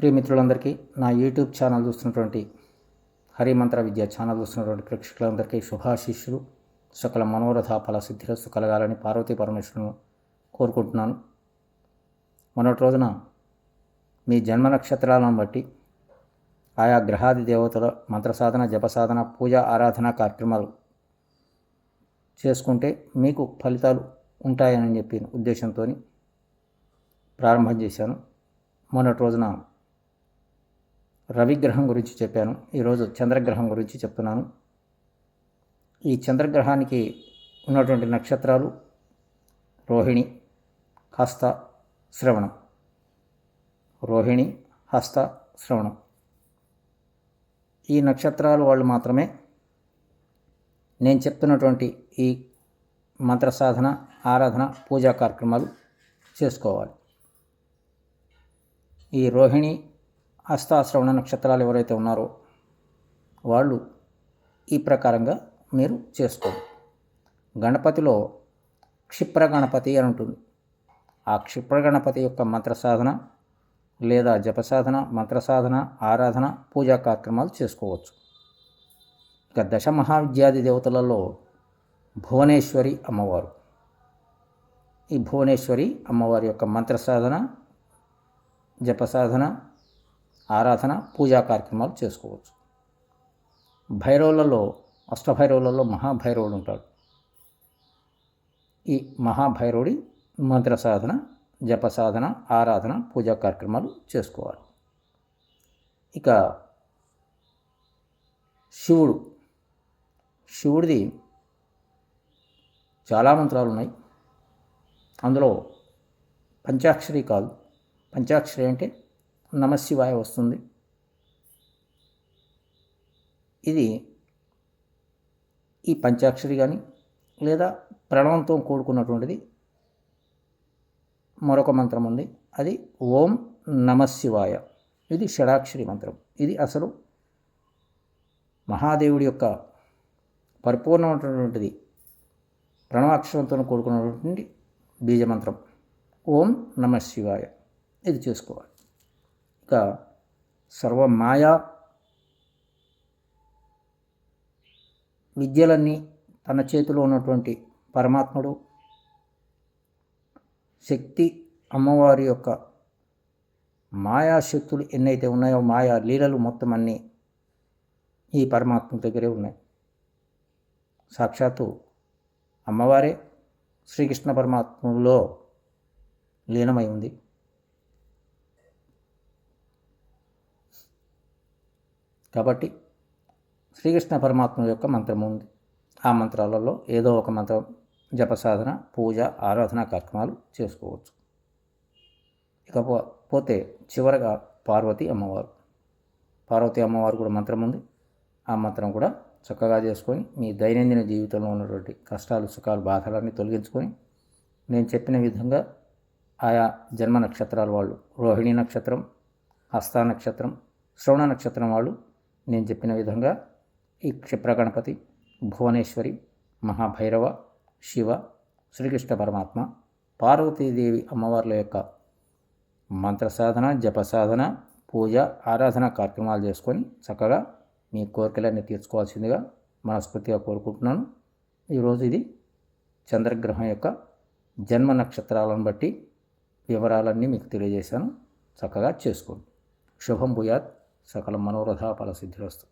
ప్రియమిత్రులందరికీ, నా YouTube channel చూస్తున్నటువంటి హరిమంత్ర విద్య channel చూస్తున్నటువంటి ప్రేక్షకులందరికీ శుభాశీస్సులు, సకల మనోరథ ఫల సిద్ధిరస్తు కలగాలని పార్వతీ పరమేశ్వరులను కోరుకుంటున్నాను. మొన్నటి రోజున మీ జన్మ నక్షత్రాలను బట్టి ఆయా గ్రహాది దేవతల మంత్రసాధన, జపసాధన, పూజ, ఆరాధన కార్యక్రమాలు చేసుకుంటే మీకు ఫలితాలు ఉంటాయని చెప్పి ఉద్దేశంతో ప్రారంభం చేశాను. మొన్నటి రోజున రవిగ్రహం గురించి చెప్పాను. ఈరోజు చంద్రగ్రహం గురించి చెప్తున్నాను. ఈ చంద్రగ్రహానికి ఉన్నటువంటి నక్షత్రాలు రోహిణి, హస్త, శ్రవణం. రోహిణి, హస్త, శ్రవణం. ఈ నక్షత్రాలు వాళ్ళు మాత్రమే నేను చెప్తున్నటువంటి ఈ మంత్ర సాధన, ఆరాధన, పూజా కార్యక్రమాలు చేసుకోవాలి. ఈ రోహిణి, హస్త, శ్రవణ నక్షత్రాలు ఎవరైతే ఉన్నారో వాళ్ళు ఈ ప్రకారంగా మీరు చేసుకోండి. గణపతిలో క్షిప్ర గణపతి అని ఉంటుంది. ఆ క్షిప్ర గణపతి యొక్క మంత్ర సాధన లేదా జపసాధన, మంత్రసాధన, ఆరాధన, పూజా కార్యక్రమాలు చేసుకోవచ్చు. ఇక దశ మహావిద్యాది దేవతలలో భువనేశ్వరి అమ్మవారు. ఈ భువనేశ్వరి అమ్మవారి యొక్క మంత్రసాధన, జపసాధన, ఆరాధన, పూజా కార్యక్రమాలు చేసుకోవచ్చు. భైరవులలో, అష్టభైరవులలో మహాభైరవుడు ఉంటాడు. ఈ మహాభైరవుడి మంత్రసాధన, జపసాధన, ఆరాధన, పూజా కార్యక్రమాలు చేసుకోవాలి. ఇక శివుడిది చాలా మంత్రాలు ఉన్నాయి. అందులో పంచాక్షరి కాదు. పంచాక్షరి అంటే నమశివాయ వస్తుంది. ఈ పంచాక్షరి కానీ లేదా ప్రణవంతో కూడుకున్నటువంటిది మరొక మంత్రం ఉంది. అది ఓం నమశివాయ. ఇది షడాక్షరి మంత్రం. ఇది అసలు మహాదేవుడి యొక్క పరిపూర్ణమైనటువంటిది, ప్రణవాక్షరంతో కూడుకున్నటువంటి బీజమంత్రం ఓం నమశివాయ. ఇది చేసుకోవాలి. ఇక సర్వమాయా విద్యలన్నీ తన చేతిలో ఉన్నటువంటి పరమాత్ముడు, శక్తి అమ్మవారి యొక్క మాయాశక్తులు ఎన్నైతే ఉన్నాయో, మాయా లీలలు మొత్తం అన్నీ ఈ పరమాత్మ దగ్గరే ఉన్నాయి. సాక్షాత్తు అమ్మవారే శ్రీకృష్ణ పరమాత్మలో లీనమై ఉంది. కాబట్టి శ్రీకృష్ణ పరమాత్మ యొక్క మంత్రం ఉంది. ఆ మంత్రాలలో ఏదో ఒక మంత్రం జపసాధన, పూజ, ఆరాధన కార్యక్రమాలు చేసుకోవచ్చు. ఇకపోతే చివరగా పార్వతీ అమ్మవారు. పార్వతీ అమ్మవారు కూడా మంత్రం ఉంది. ఆ మంత్రం కూడా చక్కగా చేసుకొని మీ దైనందిన జీవితంలో ఉన్నటువంటి కష్టాలు, సుఖాలు, బాధలన్నీ తొలగించుకొని నేను చెప్పిన విధంగా ఆయా జన్మ నక్షత్రాల వాళ్ళు, రోహిణి నక్షత్రం, హస్త నక్షత్రం, శ్రవణ నక్షత్రం వాళ్ళు నేను చెప్పిన విధంగా ఈ క్షిప్ర గణపతి, భువనేశ్వరి, మహాభైరవ, శివ, శ్రీకృష్ణ పరమాత్మ, పార్వతీదేవి అమ్మవార్ల యొక్క మంత్రసాధన, జపసాధన, పూజ, ఆరాధన కార్యక్రమాలు చేసుకొని చక్కగా మీ కోరికలన్నీ తీర్చుకోవాల్సిందిగా మనస్ఫూర్తిగా కోరుకుంటున్నాను. ఈరోజు ఇది చంద్రగ్రహం యొక్క జన్మ నక్షత్రాలను బట్టి వివరాలన్నీ మీకు తెలియజేశాను. చక్కగా చేసుకోండి. శుభం భూయాత్. సకల మనోరథ ఫల సిద్ధిరస్తు.